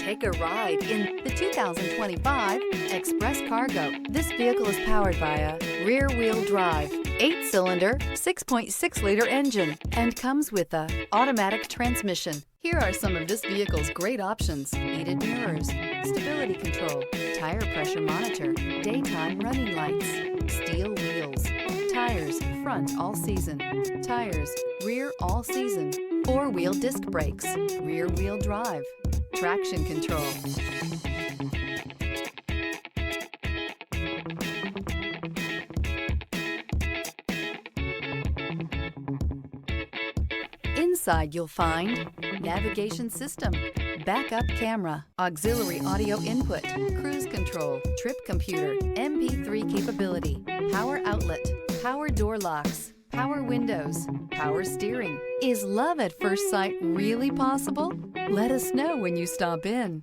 Take a ride in the 2025 Express Cargo. This vehicle is powered by a rear-wheel drive, 8-cylinder, 6.6-liter engine, and comes with a automatic transmission. Here are some of this vehicle's great options: heated mirrors, stability control, tire pressure monitor, daytime running lights, steel wheels, tires front all season, tires rear all season, 4-wheel disc brakes, rear-wheel drive, traction control. Inside you'll find navigation system, backup camera, auxiliary audio input, cruise control, trip computer, MP3 capability, power outlet, power door locks, power windows, power steering. Is love at first sight really possible? Let us know when you stop in.